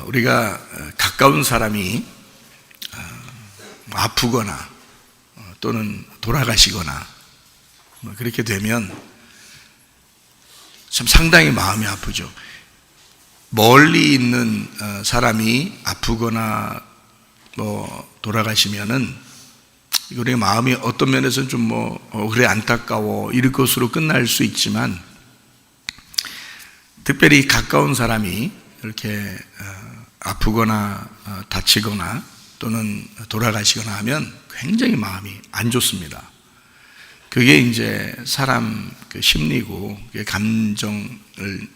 우리가 가까운 사람이 아프거나 또는 돌아가시거나 그렇게 되면 참 상당히 마음이 아프죠. 멀리 있는 사람이 아프거나 돌아가시면은 우리 마음이 어떤 면에서는 좀 그래 안타까워 이럴 것으로 끝날 수 있지만, 특별히 가까운 사람이 이렇게 아프거나 다치거나 또는 돌아가시거나 하면 굉장히 마음이 안 좋습니다. 그게 이제 사람 그 심리고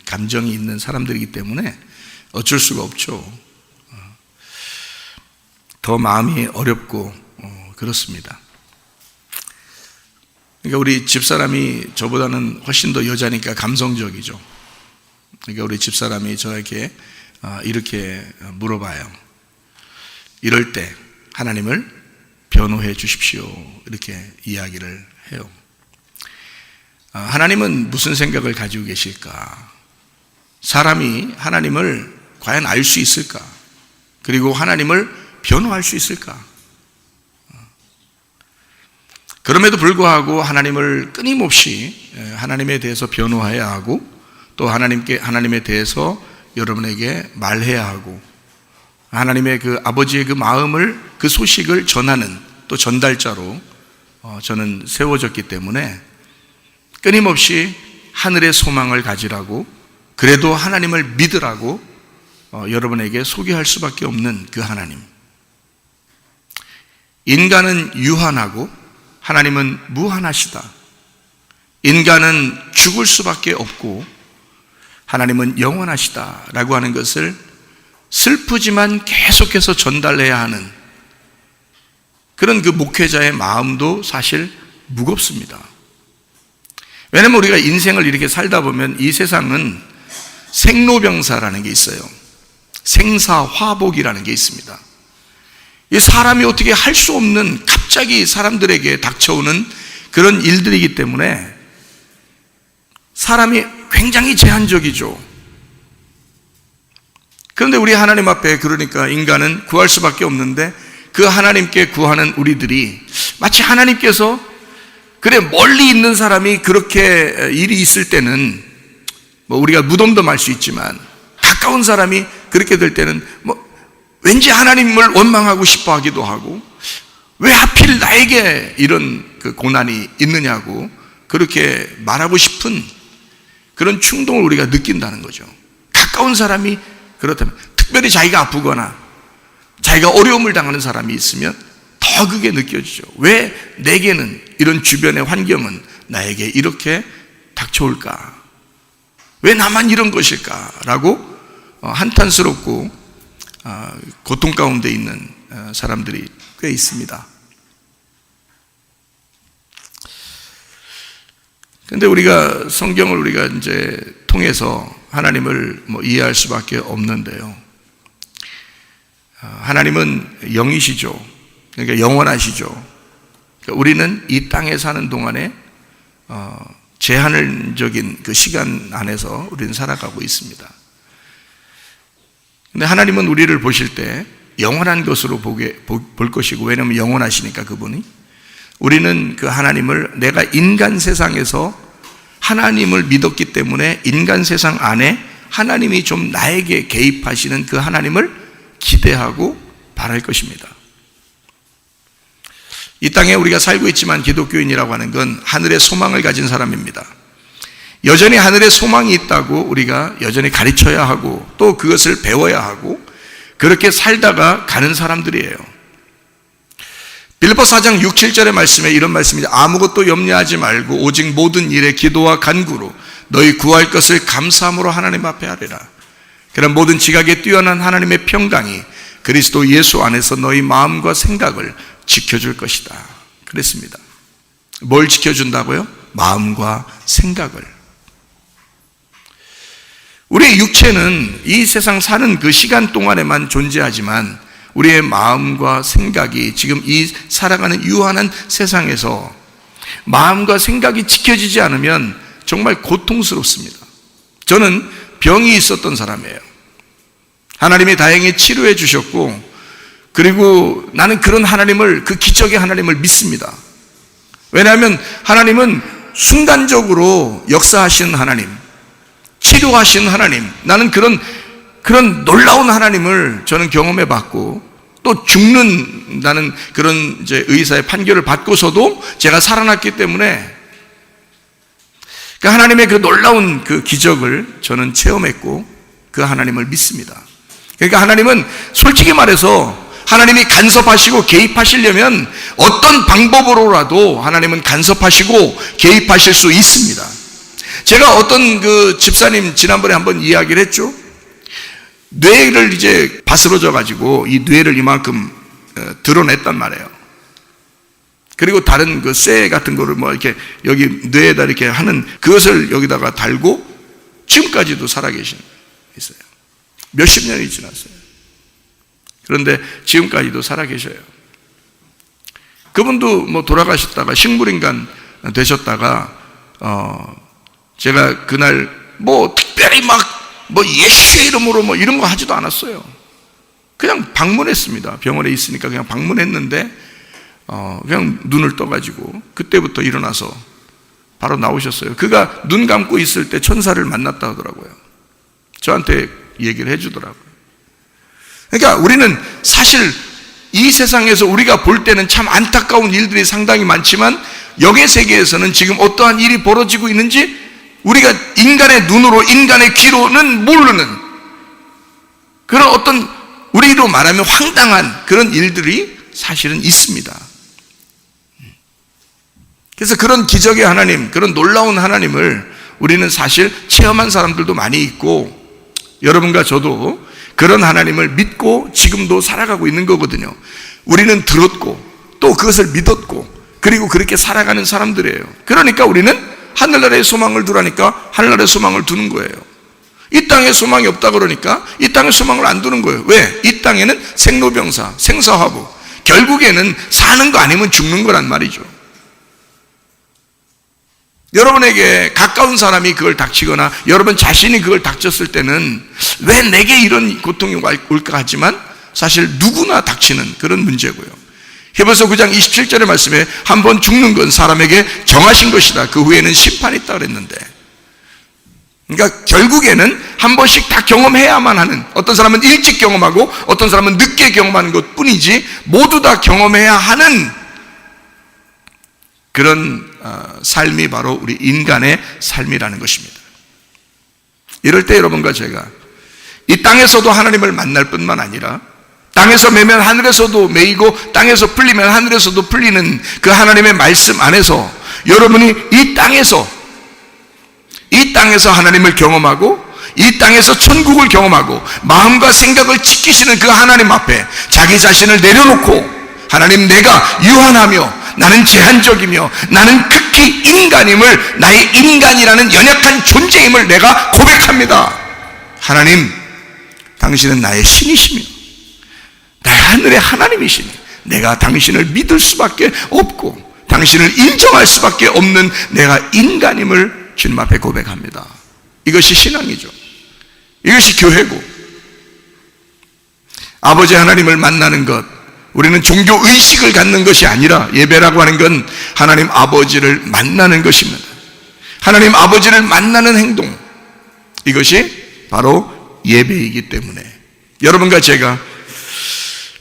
감정이 있는 사람들이기 때문에 어쩔 수가 없죠. 더 마음이 어렵고 그렇습니다. 그러니까 우리 집사람이 저보다는 훨씬 더 여자니까 감성적이죠. 그러니까 우리 집사람이 저에게 이렇게 물어봐요. 이럴 때 하나님을 변호해 주십시오. 이렇게 이야기를 해요. 하나님은 무슨 생각을 가지고 계실까? 사람이 하나님을 과연 알 수 있을까? 그리고 하나님을 변호할 수 있을까? 그럼에도 불구하고 하나님을 끊임없이 하나님에 대해서 변호해야 하고, 또 하나님에 대해서 여러분에게 말해야 하고, 하나님의 그 아버지의 그 마음을, 그 소식을 전하는 또 전달자로 저는 세워졌기 때문에 끊임없이 하늘의 소망을 가지라고, 그래도 하나님을 믿으라고 여러분에게 소개할 수밖에 없는 그 하나님. 인간은 유한하고 하나님은 무한하시다. 인간은 죽을 수밖에 없고 하나님은 영원하시다 라고 하는 것을 슬프지만 계속해서 전달해야 하는 그런 그 목회자의 마음도 사실 무겁습니다. 왜냐하면 우리가 인생을 이렇게 살다 보면 이 세상은 생로병사라는 게 있어요. 생사화복이라는 게 있습니다. 이 사람이 어떻게 할 수 없는, 갑자기 사람들에게 닥쳐오는 그런 일들이기 때문에 사람이 굉장히 제한적이죠. 그런데 우리 하나님 앞에, 그러니까 인간은 구할 수밖에 없는데, 그 하나님께 구하는 우리들이 마치 하나님께서, 그래 멀리 있는 사람이 그렇게 일이 있을 때는 우리가 무덤덤할 수 있지만, 가까운 사람이 그렇게 될 때는 왠지 하나님을 원망하고 싶어 하기도 하고, 왜 하필 나에게 이런 그 고난이 있느냐고 그렇게 말하고 싶은 그런 충동을 우리가 느낀다는 거죠. 가까운 사람이 그렇다면, 특별히 자기가 아프거나 자기가 어려움을 당하는 사람이 있으면 더 그게 느껴지죠. 왜 내게는, 이런 주변의 환경은 나에게 이렇게 닥쳐올까? 왜 나만 이런 것일까? 라고 한탄스럽고 고통 가운데 있는 사람들이 꽤 있습니다. 그런데 우리가 성경을 우리가 이제 통해서 하나님을 이해할 수밖에 없는데요. 하나님은 영이시죠. 그러니까 영원하시죠. 그러니까 우리는 이 땅에 사는 동안에 제한적인 그 시간 안에서 우리는 살아가고 있습니다. 근데 하나님은 우리를 보실 때 영원한 것으로 볼 것이고, 왜냐하면 영원하시니까 그분이. 우리는 그 하나님을, 내가 인간 세상에서 하나님을 믿었기 때문에 인간 세상 안에 하나님이 좀 나에게 개입하시는 그 하나님을 기대하고 바랄 것입니다. 이 땅에 우리가 살고 있지만 기독교인이라고 하는 건 하늘의 소망을 가진 사람입니다. 여전히 하늘의 소망이 있다고 우리가 여전히 가르쳐야 하고, 또 그것을 배워야 하고, 그렇게 살다가 가는 사람들이에요. 빌립보 4장 6, 7절의 말씀에 이런 말씀이죠. 아무것도 염려하지 말고 오직 모든 일에 기도와 간구로 너희 구할 것을 감사함으로 하나님 앞에 하리라. 그런 모든 지각에 뛰어난 하나님의 평강이 그리스도 예수 안에서 너희 마음과 생각을 지켜줄 것이다. 그랬습니다. 뭘 지켜준다고요? 마음과 생각을. 우리의 육체는 이 세상 사는 그 시간 동안에만 존재하지만 우리의 마음과 생각이 지금 이 살아가는 유한한 세상에서 마음과 생각이 지켜지지 않으면 정말 고통스럽습니다. 저는 병이 있었던 사람이에요. 하나님이 다행히 치료해 주셨고, 그리고 나는 그런 하나님을, 그 기적의 하나님을 믿습니다. 왜냐하면 하나님은 순간적으로 역사하신 하나님, 치료하신 하나님, 나는 그런 놀라운 하나님을 저는 경험해 봤고, 또 죽는다는 그런 이제 의사의 판결을 받고서도 제가 살아났기 때문에 그 하나님의 그 놀라운 그 기적을 저는 체험했고, 그 하나님을 믿습니다. 그러니까 하나님은 솔직히 말해서 하나님이 간섭하시고 개입하시려면 어떤 방법으로라도 하나님은 간섭하시고 개입하실 수 있습니다. 제가 어떤 그 집사님 지난번에 한번 이야기를 했죠. 뇌를 이제 바스러져 가지고 이 뇌를 이만큼 드러냈단 말이에요. 그리고 다른 그 쇠 같은 거를 뭐 이렇게 여기 뇌에다 이렇게 하는 그것을 여기다가 달고 지금까지도 살아계신 있어요. 몇십 년이 지났어요. 그런데 지금까지도 살아계셔요. 그분도 뭐 돌아가셨다가 식물인간 되셨다가 제가 그날 뭐 특별히 막 뭐 예수의 이름으로 뭐 이런 거 하지도 않았어요. 그냥 방문했습니다. 병원에 있으니까 그냥 방문했는데 그냥 눈을 떠가지고 그때부터 일어나서 바로 나오셨어요. 그가 눈 감고 있을 때 천사를 만났다 하더라고요. 저한테 얘기를 해주더라고요. 그러니까 우리는 사실 이 세상에서 우리가 볼 때는 참 안타까운 일들이 상당히 많지만 영의 세계에서는 지금 어떠한 일이 벌어지고 있는지 우리가 인간의 눈으로, 인간의 귀로는 모르는 그런 어떤, 우리로 말하면 황당한 그런 일들이 사실은 있습니다. 그래서 그런 기적의 하나님, 그런 놀라운 하나님을 우리는 사실 체험한 사람들도 많이 있고, 여러분과 저도 그런 하나님을 믿고 지금도 살아가고 있는 거거든요. 우리는 들었고 또 그것을 믿었고 그리고 그렇게 살아가는 사람들이에요. 그러니까 우리는 하늘나라의 소망을 두라니까 하늘나라의 소망을 두는 거예요. 이 땅에 소망이 없다 그러니까 이 땅에 소망을 안 두는 거예요. 왜? 이 땅에는 생로병사, 생사화부, 결국에는 사는 거 아니면 죽는 거란 말이죠. 여러분에게 가까운 사람이 그걸 닥치거나 여러분 자신이 그걸 닥쳤을 때는 왜 내게 이런 고통이 올까 하지만 사실 누구나 닥치는 그런 문제고요. 히브리서 9장 27절의 말씀에 한 번 죽는 건 사람에게 정하신 것이다. 그 후에는 심판이 있다 그랬는데, 그러니까 결국에는 한 번씩 다 경험해야만 하는, 어떤 사람은 일찍 경험하고 어떤 사람은 늦게 경험하는 것 뿐이지 모두 다 경험해야 하는 그런 삶이 바로 우리 인간의 삶이라는 것입니다. 이럴 때 여러분과 제가 이 땅에서도 하나님을 만날 뿐만 아니라 땅에서 매면 하늘에서도 매이고 땅에서 풀리면 하늘에서도 풀리는 그 하나님의 말씀 안에서 여러분이 이 땅에서 하나님을 경험하고 이 땅에서 천국을 경험하고 마음과 생각을 지키시는 그 하나님 앞에 자기 자신을 내려놓고, 하나님, 내가 유한하며 나는 제한적이며 나는 극히 인간임을, 나의 인간이라는 연약한 존재임을 내가 고백합니다. 하나님, 당신은 나의 신이시며 나의 하늘의 하나님이시니 내가 당신을 믿을 수밖에 없고 당신을 인정할 수밖에 없는 내가 인간임을 주님 앞에 고백합니다. 이것이 신앙이죠. 이것이 교회고, 아버지 하나님을 만나는 것, 우리는 종교 의식을 갖는 것이 아니라 예배라고 하는 건 하나님 아버지를 만나는 것입니다. 하나님 아버지를 만나는 행동, 이것이 바로 예배이기 때문에 여러분과 제가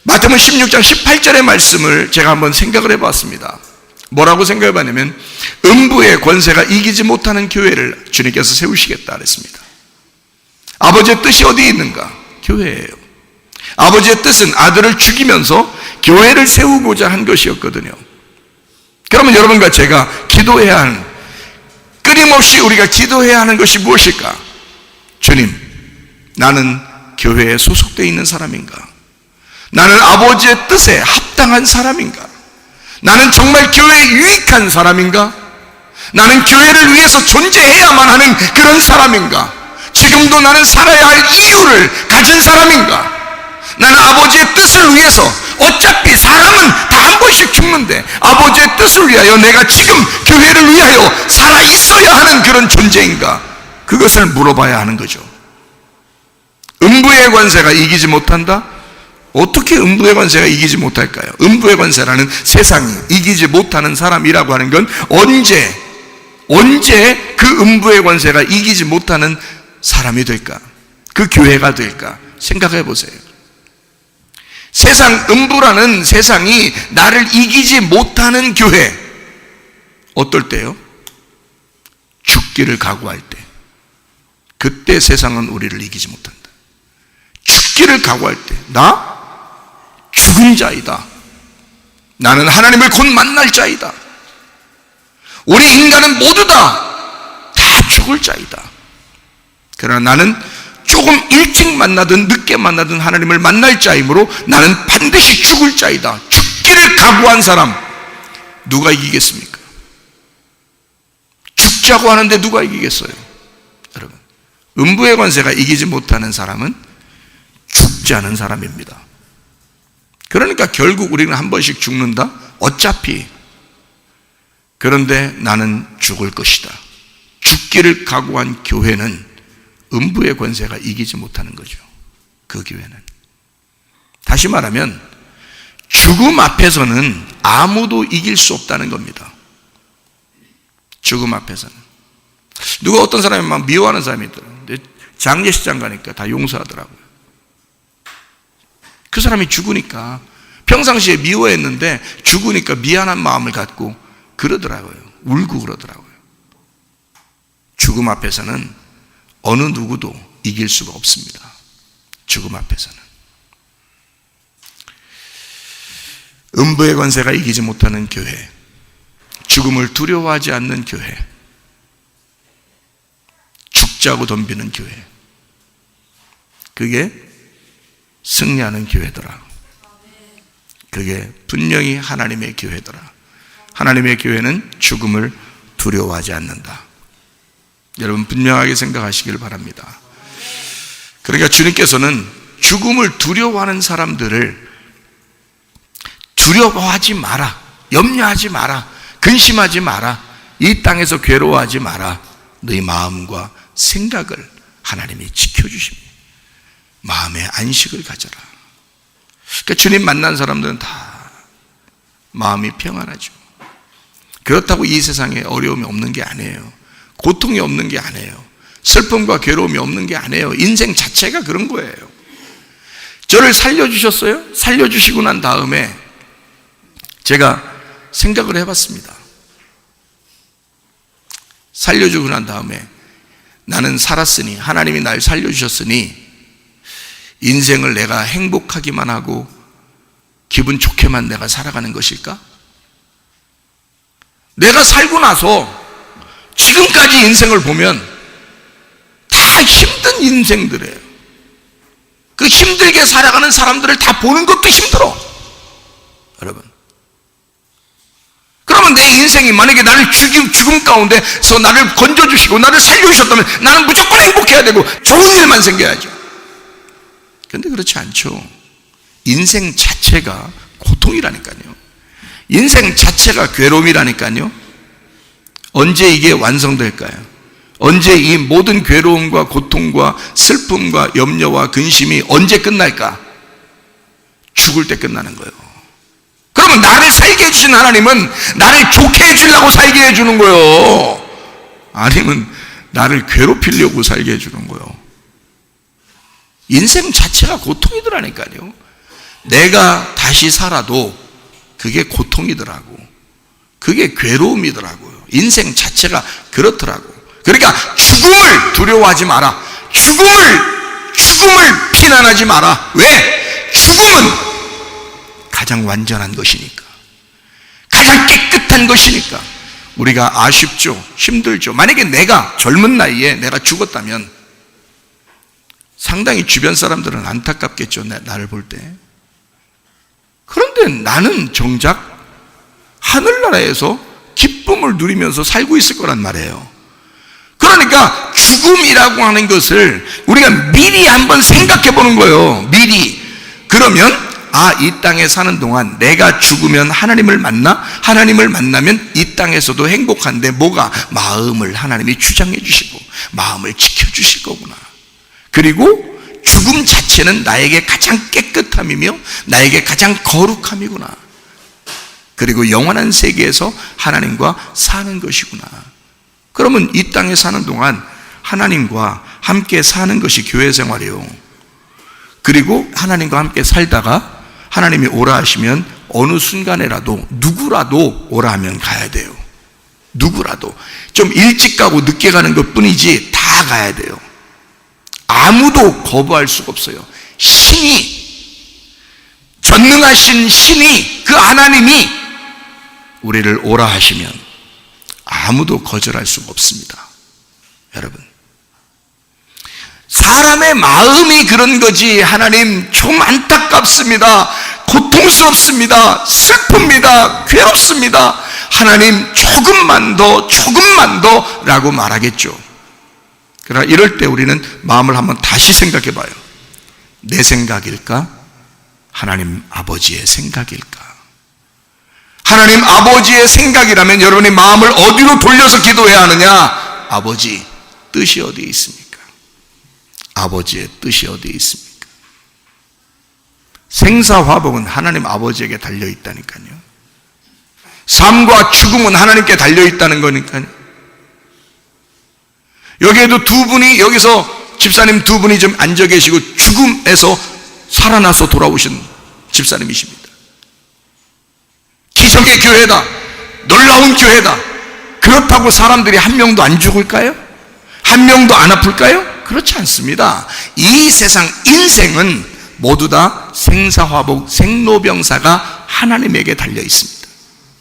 마태복음 16장 18절의 말씀을 제가 한번 생각을 해봤습니다. 뭐라고 생각해봤냐면 음부의 권세가 이기지 못하는 교회를 주님께서 세우시겠다 그랬습니다. 아버지의 뜻이 어디에 있는가? 교회예요. 아버지의 뜻은 아들을 죽이면서 교회를 세우고자 한 것이었거든요. 그러면 여러분과 제가 기도해야 하는, 끊임없이 우리가 기도해야 하는 것이 무엇일까? 주님, 나는 교회에 소속되어 있는 사람인가? 나는 아버지의 뜻에 합당한 사람인가? 나는 정말 교회에 유익한 사람인가? 나는 교회를 위해서 존재해야만 하는 그런 사람인가? 지금도 나는 살아야 할 이유를 가진 사람인가? 나는 아버지의 뜻을 위해서, 어차피 사람은 다 한 번씩 죽는데 아버지의 뜻을 위하여 내가 지금 교회를 위하여 살아 있어야 하는 그런 존재인가? 그것을 물어봐야 하는 거죠. 음부의 권세가 이기지 못한다? 어떻게 음부의 권세가 이기지 못할까요? 음부의 권세라는 세상이 이기지 못하는 사람이라고 하는 건 언제 그 음부의 권세가 이기지 못하는 사람이 될까? 그 교회가 될까? 생각해 보세요. 음부라는 세상이 나를 이기지 못하는 교회. 어떨 때요? 죽기를 각오할 때. 그때 세상은 우리를 이기지 못한다. 죽기를 각오할 때. 나 죽은 자이다. 나는 하나님을 곧 만날 자이다. 우리 인간은 모두 다 죽을 자이다. 그러나 나는 조금 일찍 만나든 늦게 만나든 하나님을 만날 자이므로 나는 반드시 죽을 자이다. 죽기를 각오한 사람 누가 이기겠습니까? 죽자고 하는데 누가 이기겠어요? 여러분, 음부의 권세가 이기지 못하는 사람은 죽지 않은 사람입니다. 그러니까 결국 우리는 한 번씩 죽는다? 어차피. 그런데 나는 죽을 것이다. 죽기를 각오한 교회는 음부의 권세가 이기지 못하는 거죠. 그 교회는. 다시 말하면 죽음 앞에서는 아무도 이길 수 없다는 겁니다. 죽음 앞에서는. 누가 어떤 사람이 막 미워하는 사람이 있더라고요. 장례식장 가니까 다 용서하더라고요. 그 사람이 죽으니까 평상시에 미워했는데 죽으니까 미안한 마음을 갖고 그러더라고요. 울고 그러더라고요. 죽음 앞에서는 어느 누구도 이길 수가 없습니다. 죽음 앞에서는. 음부의 권세가 이기지 못하는 교회, 죽음을 두려워하지 않는 교회, 죽자고 덤비는 교회, 그게 승리하는 교회더라. 그게 분명히 하나님의 교회더라. 하나님의 교회는 죽음을 두려워하지 않는다. 여러분 분명하게 생각하시길 바랍니다. 그러니까 주님께서는 죽음을 두려워하는 사람들을 두려워하지 마라, 염려하지 마라, 근심하지 마라, 이 땅에서 괴로워하지 마라. 너희 마음과 생각을 하나님이 지켜주십니다. 마음의 안식을 가져라. 그러니까 주님 만난 사람들은 다 마음이 평안하죠. 그렇다고 이 세상에 어려움이 없는 게 아니에요. 고통이 없는 게 아니에요. 슬픔과 괴로움이 없는 게 아니에요. 인생 자체가 그런 거예요. 저를 살려주셨어요? 살려주시고 난 다음에 제가 생각을 해봤습니다. 살려주고 난 다음에 나는 살았으니, 하나님이 날 살려주셨으니 인생을 내가 행복하기만 하고 기분 좋게만 내가 살아가는 것일까? 내가 살고 나서 지금까지 인생을 보면 다 힘든 인생들이에요. 그 힘들게 살아가는 사람들을 다 보는 것도 힘들어. 여러분, 그러면 내 인생이 만약에 나를 죽음 가운데서 나를 건져주시고 나를 살려주셨다면 나는 무조건 행복해야 되고 좋은 일만 생겨야죠. 그런데 그렇지 않죠. 인생 자체가 고통이라니까요. 인생 자체가 괴로움이라니까요. 언제 이게 완성될까요? 언제 이 모든 괴로움과 고통과 슬픔과 염려와 근심이 언제 끝날까? 죽을 때 끝나는 거예요. 그러면 나를 살게 해주신 하나님은 나를 좋게 해주려고 살게 해주는 거예요. 아니면 나를 괴롭히려고 살게 해주는 거예요. 인생 자체가 고통이더라니까요. 내가 다시 살아도 그게 고통이더라고. 그게 괴로움이더라고요. 인생 자체가 그렇더라고. 그러니까 죽음을 두려워하지 마라. 죽음을 비난하지 마라. 왜? 죽음은 가장 완전한 것이니까. 가장 깨끗한 것이니까. 우리가 아쉽죠. 힘들죠. 만약에 내가 젊은 나이에 내가 죽었다면 상당히 주변 사람들은 안타깝겠죠. 나를 볼 때. 그런데 나는 정작 하늘나라에서 기쁨을 누리면서 살고 있을 거란 말이에요. 그러니까 죽음이라고 하는 것을 우리가 미리 한번 생각해 보는 거예요. 미리. 그러면 이 땅에 사는 동안 내가 죽으면 하나님을 만나? 하나님을 만나면 이 땅에서도 행복한데 뭐가? 마음을 하나님이 주장해 주시고 마음을 지켜주실 거구나. 그리고 죽음 자체는 나에게 가장 깨끗함이며 나에게 가장 거룩함이구나. 그리고 영원한 세계에서 하나님과 사는 것이구나. 그러면 이 땅에 사는 동안 하나님과 함께 사는 것이 교회 생활이에요. 그리고 하나님과 함께 살다가 하나님이 오라 하시면 어느 순간에라도 누구라도 오라 하면 가야 돼요. 누구라도. 좀 일찍 가고 늦게 가는 것 뿐이지 다 가야 돼요. 아무도 거부할 수가 없어요. 전능하신 신이, 그 하나님이 우리를 오라 하시면 아무도 거절할 수가 없습니다. 여러분, 사람의 마음이 그런 거지, 하나님 좀 안타깝습니다, 고통스럽습니다, 슬픕니다, 괴롭습니다, 하나님 조금만 더 라고 말하겠죠. 그러나 이럴 때 우리는 마음을 한번 다시 생각해 봐요. 내 생각일까? 하나님 아버지의 생각일까? 하나님 아버지의 생각이라면 여러분의 마음을 어디로 돌려서 기도해야 하느냐? 아버지 뜻이 어디에 있습니까? 아버지의 뜻이 어디에 있습니까? 생사화복은 하나님 아버지에게 달려있다니까요. 삶과 죽음은 하나님께 달려있다는 거니까요. 여기에도 두 분이, 여기서 집사님 두 분이 좀 앉아 계시고 죽음에서 살아나서 돌아오신 집사님이십니다. 기적의 교회다, 놀라운 교회다. 그렇다고 사람들이 한 명도 안 죽을까요? 한 명도 안 아플까요? 그렇지 않습니다. 이 세상 인생은 모두 다 생사화복, 생로병사가 하나님에게 달려 있습니다.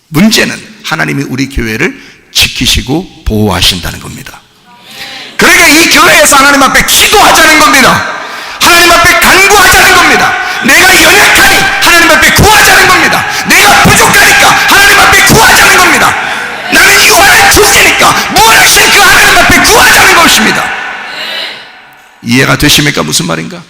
문제는 하나님이 우리 교회를 지키시고 보호하신다는 겁니다. 그러니까 이 교회에서 하나님 앞에 기도하자는 겁니다. 하나님 앞에 간구하자는 겁니다. 내가 연약하니 하나님 앞에 구하자는 겁니다. 내가 부족하니까 하나님 앞에 구하자는 겁니다. 나는 유한한 존재니까 무엇이니까 하나님 앞에 구하자는 것입니다. 이해가 되십니까? 무슨 말인가?